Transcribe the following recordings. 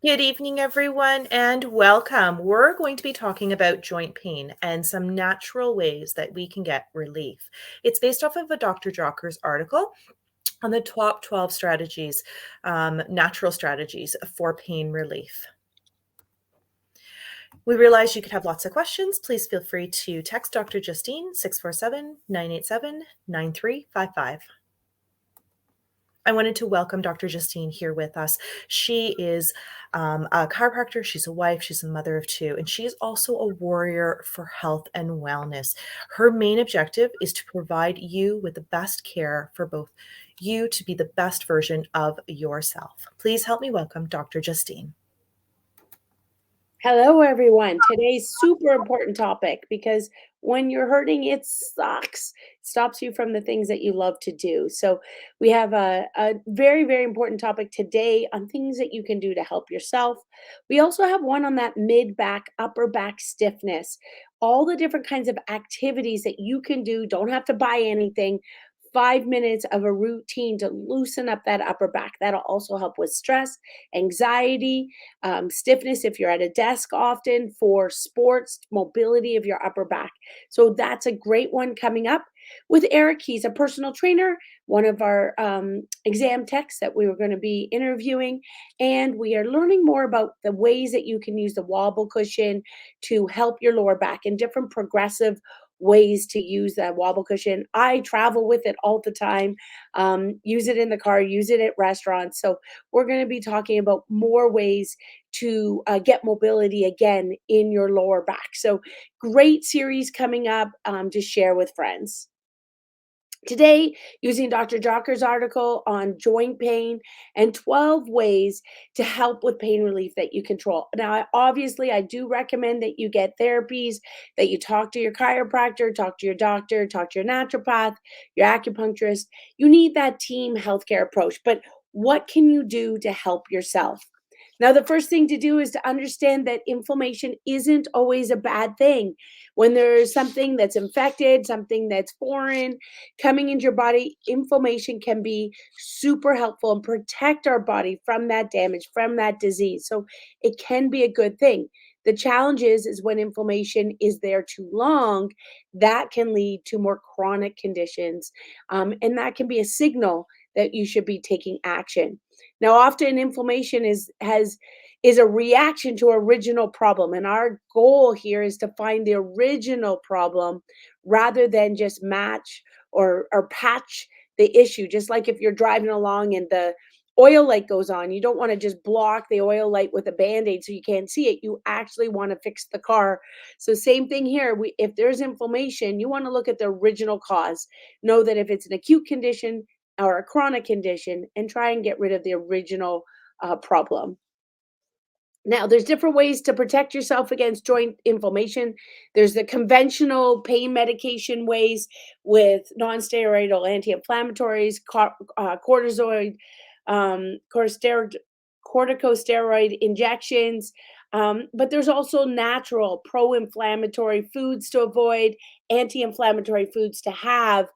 Good evening, everyone, and welcome. We're going to be talking about joint pain and some natural ways that we can get relief. It's based off of a Dr. Jocker's article on the top 12 strategies, natural strategies for pain relief. We realize you could have lots of questions. Please feel free to text Dr. Justine 647-987-9355. I wanted to welcome Dr. Justine here with us. She is a chiropractor, she's a wife, she's a mother of two, and she is also a warrior for health and wellness. Her main objective is to provide you with the best care for both you to be the best version of yourself. Please help me welcome Dr. Justine. Hello, everyone. Today's super important topic because when you're hurting, it sucks. It stops you from the things that you love to do. So we have a very, very important topic today on things that you can do to help yourself. We also have one on that mid back, upper back stiffness, all the different kinds of activities that you can do. Don't have to buy anything. 5 minutes of a routine to loosen up that upper back. That'll also help with stress, anxiety, stiffness if you're at a desk often, for sports, mobility of your upper back. So that's a great one coming up with Eric. He's a personal trainer, one of our exam techs that we were going to be interviewing. And we are learning more about the ways that you can use the wobble cushion to help your lower back and different progressive ways to use that wobble cushion. I travel with it all the time, use it in the car, use it at restaurants. So we're going to be talking about more ways to get mobility again in your lower back. So great series coming up to share with friends. Today, using Dr. Jocker's article on joint pain and 12 ways to help with pain relief that you control. Now, obviously, I do recommend that you get therapies, that you talk to your chiropractor, talk to your doctor, talk to your naturopath, your acupuncturist. You need that team healthcare approach. But what can you do to help yourself? Now, the first thing to do is to understand that inflammation isn't always a bad thing. When there's something that's infected, something that's foreign coming into your body, inflammation can be super helpful and protect our body from that damage, from that disease. So it can be a good thing. The challenge is when inflammation is there too long, that can lead to more chronic conditions, and that can be a signal that you should be taking action. Now, often inflammation is a reaction to original problem, and our goal here is to find the original problem rather than just match or patch the issue. Just like if you're driving along and the oil light goes on, you don't want to just block the oil light with a band-aid so you can't see it. You actually want to fix the car. So same thing here. If there's inflammation, you want to look at the original cause. Know that if it's an acute condition or a chronic condition, and try and get rid of the original problem. Now, there's different ways to protect yourself against joint inflammation. There's the conventional pain medication ways with non-steroidal anti-inflammatories, cortisoid, corticosteroid injections. But there's also natural pro-inflammatory foods to avoid, anti-inflammatory foods to have.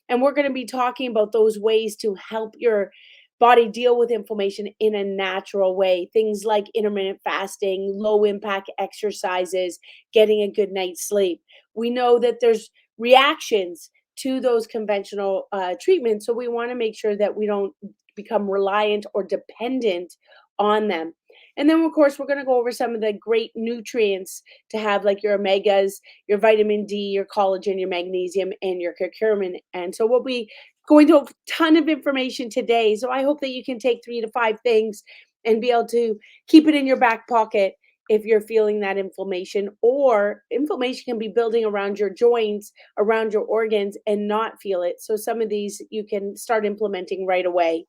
And we're going to be talking about those ways to help your body deal with inflammation in a natural way. Things like intermittent fasting, low impact exercises, getting a good night's sleep. We know that there's reactions to those conventional treatments. So we want to make sure that we don't become reliant or dependent on them. And then, of course, we're going to go over some of the great nutrients to have, like your omegas, your vitamin D, your collagen, your magnesium, and your curcumin. And so we'll be going to a ton of information today. So I hope that you can take 3 to 5 things and be able to keep it in your back pocket if you're feeling that inflammation, or inflammation can be building around your joints, around your organs, and not feel it. So some of these you can start implementing right away.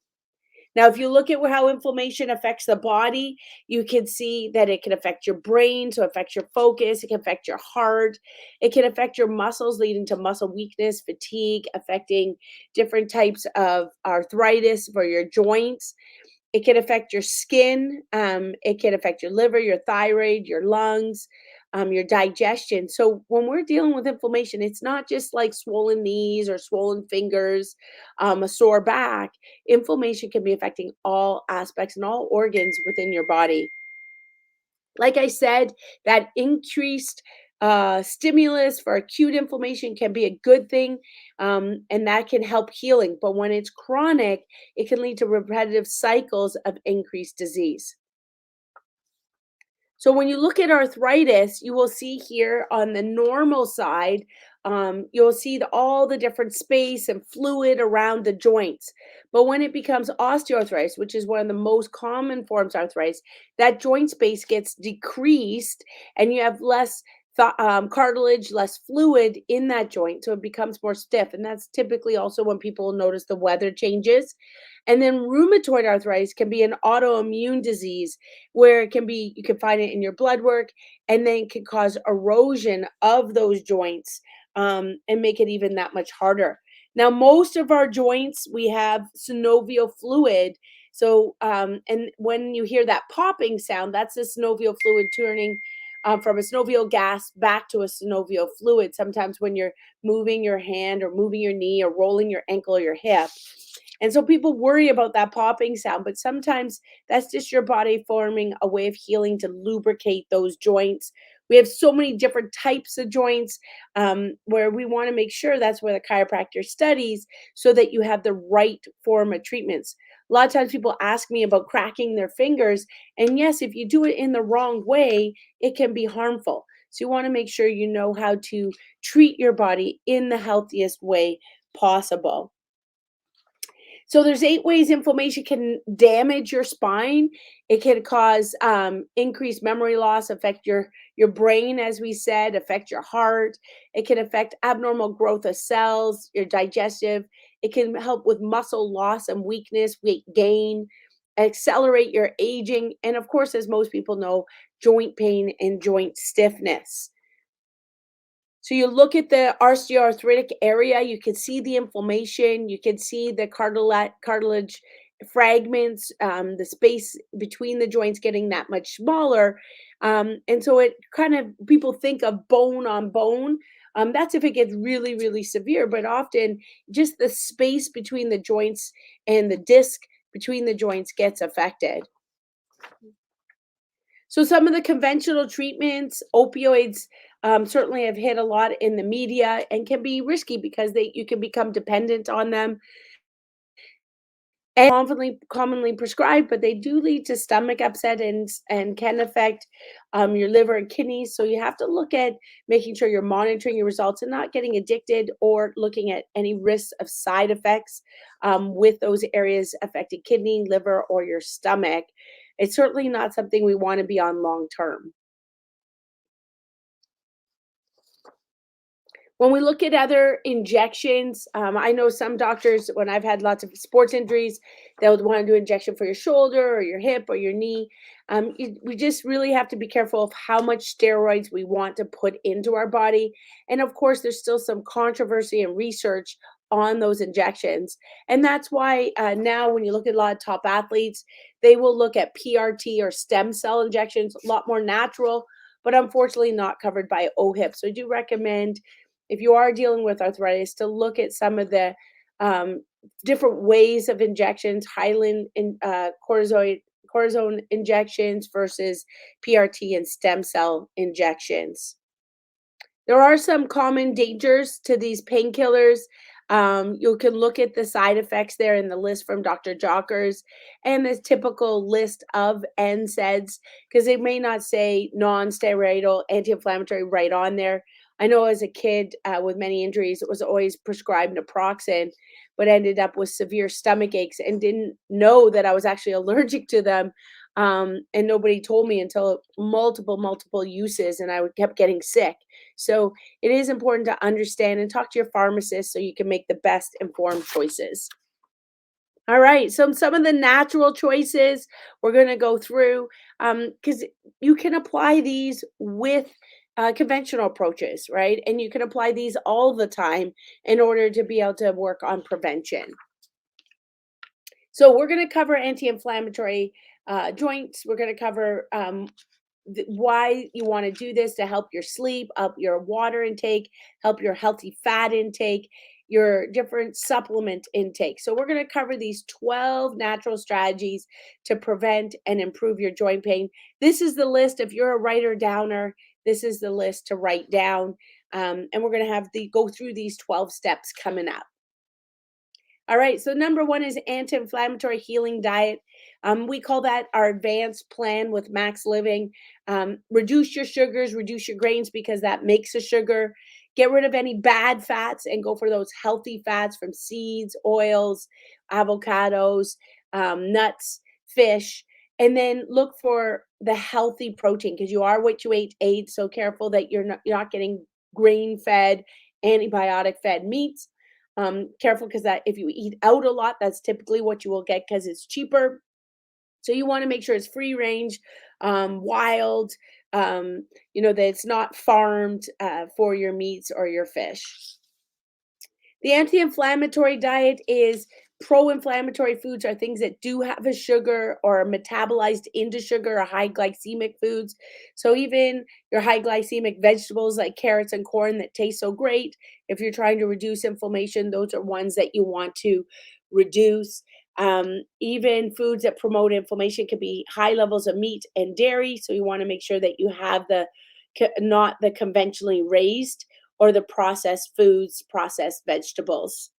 Now, if you look at how inflammation affects the body, you can see that it can affect your brain, so it affects your focus, it can affect your heart, it can affect your muscles, leading to muscle weakness, fatigue, affecting different types of arthritis for your joints. It can affect your skin. It can affect your liver, your thyroid, your lungs, your digestion. So when we're dealing with inflammation, it's not just like swollen knees or swollen fingers, a sore back. Inflammation can be affecting all aspects and all organs within your body. Like I said, that increased stimulus for acute inflammation can be a good thing, and that can help healing. But when it's chronic, it can lead to repetitive cycles of increased disease. So when you look at arthritis, you will see here on the normal side, you'll see all the different space and fluid around the joints. But when it becomes osteoarthritis, which is one of the most common forms of arthritis, that joint space gets decreased and you have less cartilage, less fluid in that joint. So it becomes more stiff. And that's typically also when people notice the weather changes. And then rheumatoid arthritis can be an autoimmune disease where it can be, you can find it in your blood work, and then can cause erosion of those joints, and make it even that much harder. Now, most of our joints, we have synovial fluid. So, and when you hear that popping sound, that's the synovial fluid turning from a synovial gas back to a synovial fluid. Sometimes when you're moving your hand or moving your knee or rolling your ankle or your hip. And so people worry about that popping sound, but sometimes that's just your body forming a way of healing to lubricate those joints. We have so many different types of joints, where we want to make sure that's where the chiropractor studies so that you have the right form of treatments. A lot of times people ask me about cracking their fingers. And yes, if you do it in the wrong way, it can be harmful. So you want to make sure you know how to treat your body in the healthiest way possible. So there's 8 ways inflammation can damage your spine. It can cause increased memory loss, affect your brain, as we said, affect your heart. It can affect abnormal growth of cells, your digestive. It can help with muscle loss and weakness, weight gain, accelerate your aging, and of course, as most people know, joint pain and joint stiffness. So you look at the osteoarthritic area, you can see the inflammation, you can see the cartilage fragments, the space between the joints getting that much smaller. And so it kind of, people think of bone on bone. That's if it gets really, really severe, but often just the space between the joints and the disc between the joints gets affected. So some of the conventional treatments, opioids, certainly have hit a lot in the media and can be risky because you can become dependent on them and commonly prescribed, but they do lead to stomach upset and can affect your liver and kidneys. So you have to look at making sure you're monitoring your results and not getting addicted or looking at any risks of side effects with those areas affecting kidney, liver, or your stomach. It's certainly not something we want to be on long term. When we look at other injections, I know some doctors, when I've had lots of sports injuries, they'll want to do injection for your shoulder or your hip or your knee. We just really have to be careful of how much steroids we want to put into our body. And of course, there's still some controversy and research on those injections. And that's why now, when you look at a lot of top athletes, they will look at PRT or stem cell injections, a lot more natural, but unfortunately not covered by OHIP. So I do recommend, if you are dealing with arthritis, to look at some of the um, different ways of injections, hyaline cortisone injections versus PRT and stem cell injections. There are some common dangers to these painkillers. You can look at the side effects there in the list from Dr. Jockers and the typical list of NSAIDs, because they may not say non-steroidal anti-inflammatory right on there. I know as a kid with many injuries, it was always prescribed naproxen, but ended up with severe stomach aches and didn't know that I was actually allergic to them. And nobody told me until multiple uses, and kept getting sick. So it is important to understand and talk to your pharmacist so you can make the best informed choices. All right, so some of the natural choices we're going to go through, because you can apply these with conventional approaches, right? And you can apply these all the time in order to be able to work on prevention. So we're going to cover anti-inflammatory joints. We're going to cover why you want to do this to help your sleep, help your water intake, help your healthy fat intake. your different supplement intake. So we're going to cover these 12 natural strategies to prevent and improve your joint pain. This is the list. If you're a writer downer, this is the list to write down. And we're going to have the go through these 12 steps coming up. All right, so number one is anti-inflammatory healing diet. We call that our advanced plan with Max Living. Reduce your sugars, reduce your grains because that makes a sugar. Get rid of any bad fats and go for those healthy fats from seeds, oils, avocados, nuts, fish. And then look for the healthy protein because you are what you ate. So careful that you're not getting grain fed, antibiotic fed meats. Careful because that if you eat out a lot, that's typically what you will get because it's cheaper. So you want to make sure it's free range, wild, that it's not farmed for your meats or your fish. The anti-inflammatory diet is pro-inflammatory foods are things that do have a sugar or are metabolized into sugar or high glycemic foods. So even your high glycemic vegetables like carrots and corn that taste so great, if you're trying to reduce inflammation, those are ones that you want to reduce. Even foods that promote inflammation can be high levels of meat and dairy. So you want to make sure that you have not the conventionally raised or the processed foods, processed vegetables.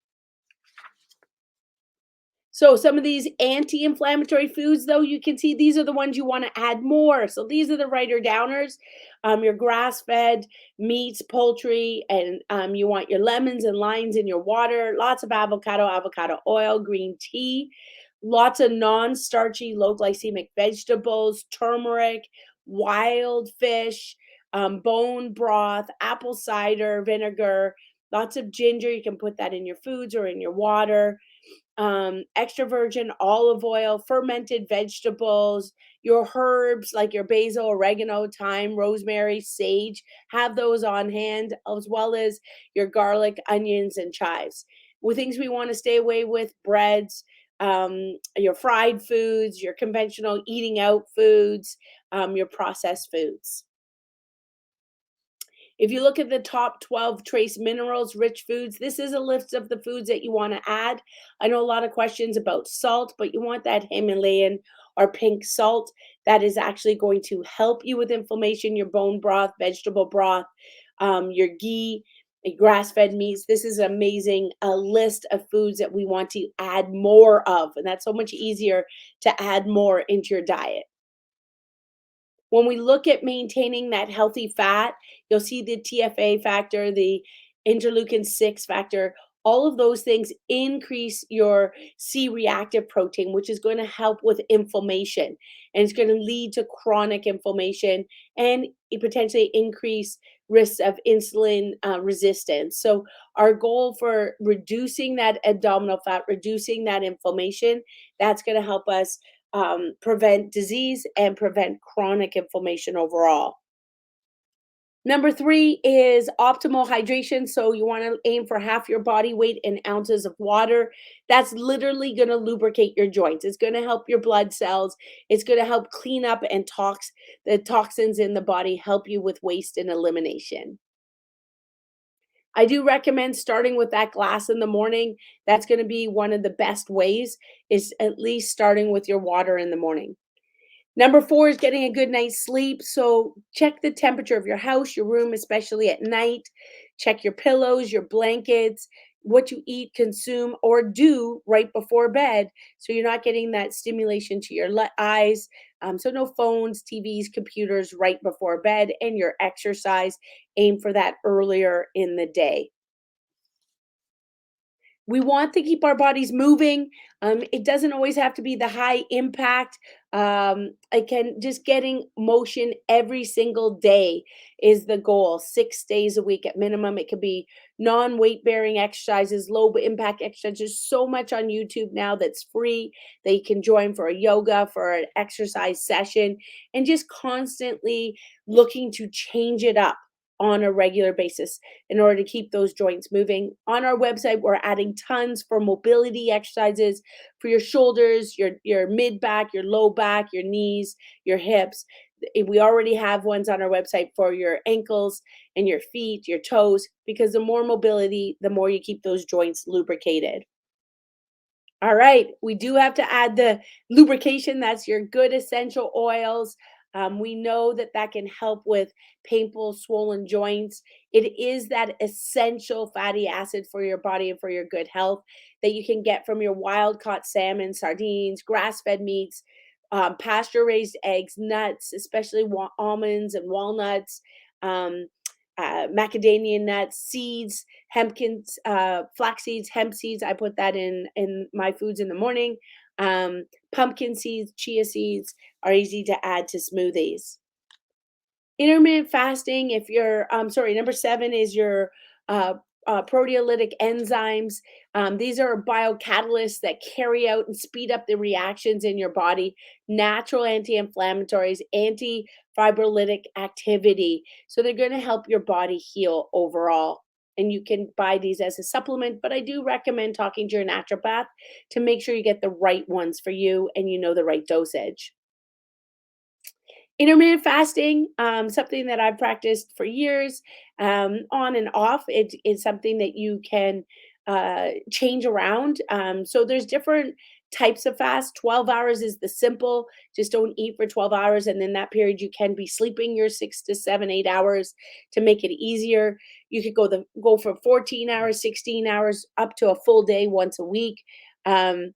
So some of these anti-inflammatory foods, though, you can see these are the ones you want to add more. So these are the writer downers, your grass-fed meats, poultry, and you want your lemons and limes in your water, lots of avocado oil, green tea, lots of non-starchy, low glycemic vegetables, turmeric, wild fish, bone broth, apple cider vinegar, lots of ginger. You can put that in your foods or in your water. Extra virgin olive oil, fermented vegetables, your herbs like your basil, oregano, thyme, rosemary, sage, have those on hand, as well as your garlic, onions, and chives. With things we want to stay away with, breads, your fried foods, your conventional eating out foods, your processed foods. If you look at the top 12 trace minerals rich foods, this is a list of the foods that you want to add. I know a lot of questions about salt, but you want that Himalayan or pink salt that is actually going to help you with inflammation, your bone broth, vegetable broth, your ghee, grass-fed meats. This is amazing, a list of foods that we want to add more of, and that's so much easier to add more into your diet. When we look at maintaining that healthy fat, you'll see the TFA factor, the interleukin 6 factor, all of those things increase your C reactive protein, which is going to help with inflammation. And it's going to lead to chronic inflammation and potentially increase risks of insulin resistance. So, our goal for reducing that abdominal fat, reducing that inflammation, that's going to help us prevent disease and prevent chronic inflammation overall. Number 3 is optimal hydration. So you want to aim for half your body weight in ounces of water. That's literally going to lubricate your joints. It's going to help your blood cells. It's going to help clean up and the toxins in the body, help you with waste and elimination. I do recommend starting with that glass in the morning. That's going to be one of the best ways, is at least starting with your water in the morning. Number 4 is getting a good night's sleep. So check the temperature of your house, your room, especially at night. Check your pillows, your blankets, what you eat, consume, or do right before bed. So you're not getting that stimulation to your eyes. So no phones, TVs, computers right before bed, and your exercise. Aim for that earlier in the day. We want to keep our bodies moving. It doesn't always have to be the high impact. It can just getting motion every single day is the goal. 6 days a week at minimum. It could be non-weight bearing exercises, low impact exercises. So much on YouTube now that's free that you can join for a yoga, for an exercise session, and just constantly looking to change it up. on a regular basis in order to keep those joints moving. On our website, we're adding tons for mobility exercises for your shoulders, your mid back, your low back, your knees, your hips. We already have ones on our website for your ankles and your feet, your toes, because the more mobility, the more you keep those joints lubricated. All right, we do have to add the lubrication. That's your good essential oils. We know that that can help with painful, swollen joints. It is that essential fatty acid for your body and for your good health that you can get from your wild caught salmon, sardines, grass fed meats, pasture raised eggs, nuts, especially almonds and walnuts. Um, macadamia nuts, seeds, hempkins, flax seeds, hemp seeds. I put that in my foods in the morning. Pumpkin seeds, chia seeds are easy to add to smoothies. Intermittent fasting, if you're, sorry, number 7 is your uh, proteolytic enzymes. These are biocatalysts that carry out and speed up the reactions in your body, natural anti-inflammatories, anti-fibrolytic activity. So they're going to help your body heal overall. And you can buy these as a supplement, but I do recommend talking to your naturopath to make sure you get the right ones for you and you know the right dosage. Intermittent fasting, something that I've practiced for years, on and off. It is something that you can change around. So there's different types of fast. 12 hours is the simple, just don't eat for 12 hours. And then that period you can be sleeping your 6 to 7, 8 hours to make it easier. You could go for 14 hours, 16 hours, up to a full day once a week. Um,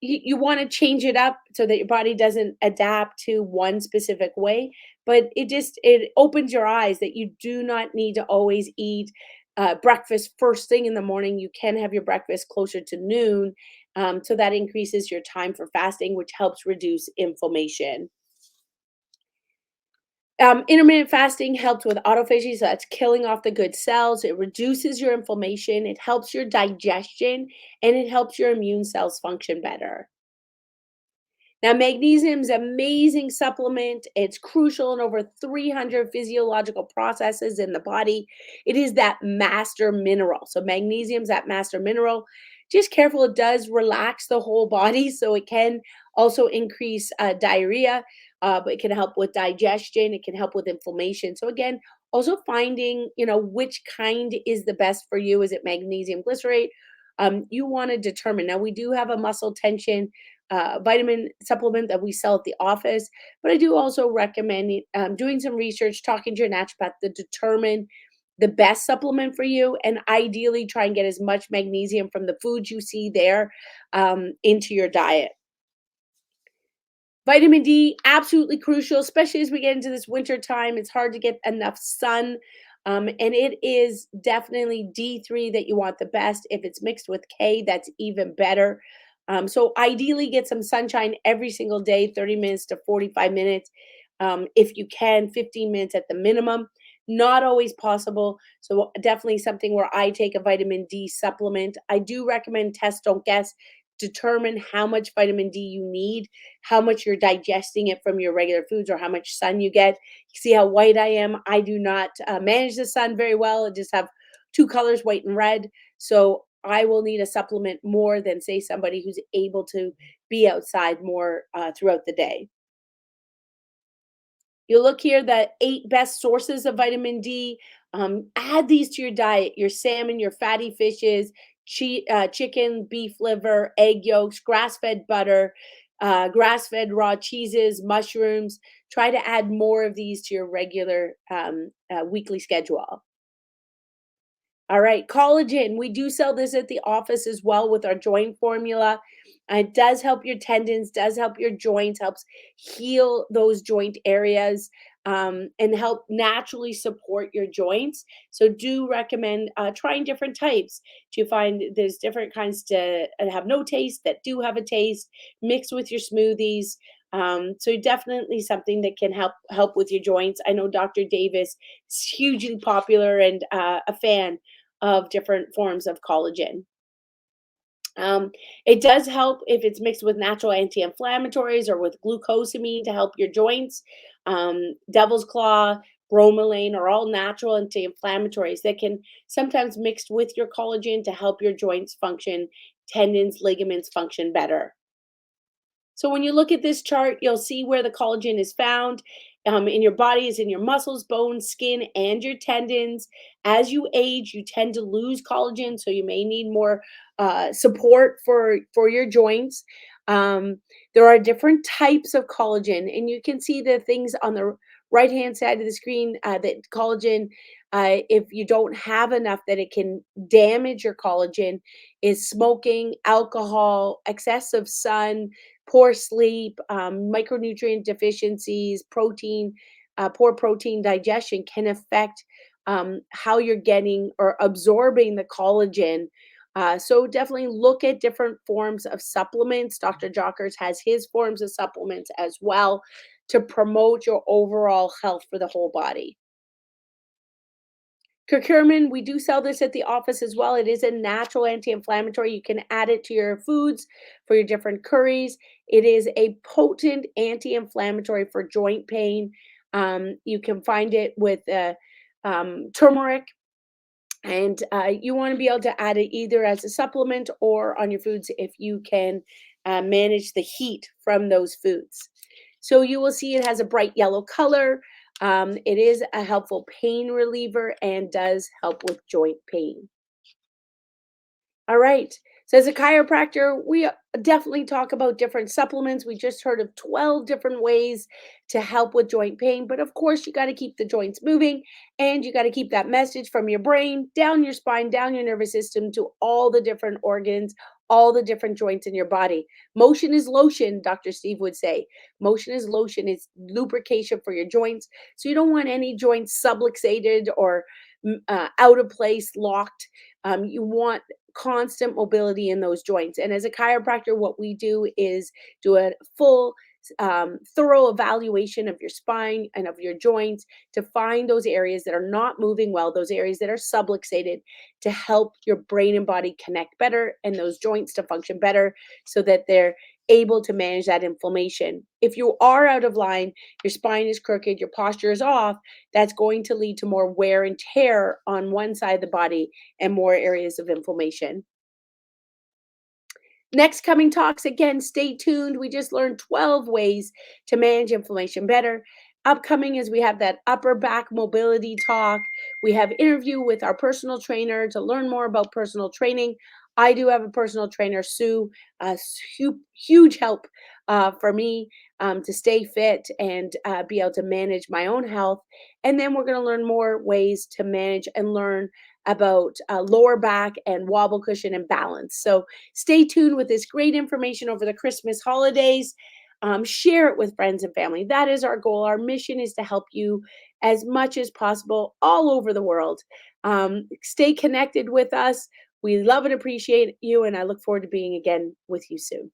you want to change it up so that your body doesn't adapt to one specific way, but it opens your eyes that you do not need to always eat breakfast first thing in the morning. You can have your breakfast closer to noon, so that increases your time for fasting, which helps reduce inflammation. Intermittent fasting helps with autophagy, so that's killing off the good cells. It reduces your inflammation, it helps your digestion, and it helps your immune cells function better. Now, magnesium is an amazing supplement. It's crucial in over 300 physiological processes in the body. It is that master mineral. So, magnesium is that master mineral. Just careful, it does relax the whole body. So, it can also increase diarrhea, but it can help with digestion. It can help with inflammation. So, again, also finding, which kind is the best for you. Is it magnesium glycerate? You want to determine. Now, we do have a muscle tension vitamin supplement that we sell at the office. But I do also recommend doing some research, talking to your naturopath to determine the best supplement for you, and ideally try and get as much magnesium from the foods you see there into your diet. Vitamin D, absolutely crucial, especially as we get into this winter time. It's hard to get enough sun. And it is definitely D3 that you want the best. If it's mixed with K, that's even better. So ideally get some sunshine every single day, 30 minutes to 45 minutes. If you can, 15 minutes at the minimum. Not always possible. So definitely something where I take a vitamin D supplement. I do recommend test, don't guess. Determine how much vitamin D you need, how much you're digesting it from your regular foods, or how much sun you get. You see how white I am? I do not manage the sun very well. I just have two colors, white and red. So I will need a supplement more than, say, somebody who's able to be outside more throughout the day. You look here, the 8 best sources of vitamin D. Add these to your diet: your salmon, your fatty fishes, chicken, beef liver, egg yolks, grass fed butter, grass fed raw cheeses, mushrooms. Try to add more of these to your regular weekly schedule. All right, collagen. We do sell this at the office as well with our joint formula. It does help your tendons, does help your joints, helps heal those joint areas, and help naturally support your joints. So, do recommend trying different types. Do you find there's different kinds to have no taste, that do have a taste, mixed with your smoothies? So definitely something that can help with your joints. I know Dr. Davis is hugely popular and a fan of different forms of collagen. Um, it does help if it's mixed with natural anti-inflammatories or with glucosamine to help your joints. Devil's claw, bromelain are all natural anti-inflammatories that can sometimes mixed with your collagen to help your joints function, tendons, ligaments function better. So when you look at this chart, you'll see where the collagen is found in your body, is in your muscles, bones, skin, and your tendons. As you age, you tend to lose collagen, so you may need more support for your joints. Um, there are different types of collagen, and you can see the things on the right hand side of the screen that collagen. If you don't have enough, that it can damage your collagen, is smoking, alcohol, excessive sun, poor sleep, micronutrient deficiencies, poor protein digestion can affect how you're getting or absorbing the collagen. So definitely look at different forms of supplements. Dr. Jockers has his forms of supplements as well to promote your overall health for the whole body. Curcumin, we do sell this at the office as well. It is a natural anti-inflammatory. You can add it to your foods for your different curries. It is a potent anti-inflammatory for joint pain. You can find it with turmeric, and you want to be able to add it either as a supplement or on your foods if you can manage the heat from those foods. So you will see it has a bright yellow color. It is a helpful pain reliever and does help with joint pain. All right. So, as a chiropractor, we definitely talk about different supplements. We just heard of 12 different ways to help with joint pain. But of course, you got to keep the joints moving and you got to keep that message from your brain down your spine, down your nervous system to all the different organs, all the different joints in your body. Motion is lotion, Dr. Steve would say. Motion is lotion, it's lubrication for your joints. So, you don't want any joints subluxated or out of place, locked. You want constant mobility in those joints. And as a chiropractor, what we do is do a full, thorough evaluation of your spine and of your joints to find those areas that are not moving well, those areas that are subluxated, to help your brain and body connect better and those joints to function better so that they're able to manage that inflammation. If you are out of line, your spine is crooked, your posture is off, that's going to lead to more wear and tear on one side of the body and more areas of inflammation. Next coming talks, again, stay tuned. We just learned 12 ways to manage inflammation better. Upcoming is we have that upper back mobility talk. We have interview with our personal trainer to learn more about personal training. I do have a personal trainer, Sue, huge help for me to stay fit and be able to manage my own health. And then we're going to learn more ways to manage and learn about lower back and wobble cushion and balance. So stay tuned with this great information over the Christmas holidays. Share it with friends and family. That is our goal. Our mission is to help you as much as possible all over the world. Stay connected with us. We love and appreciate you, and I look forward to being again with you soon.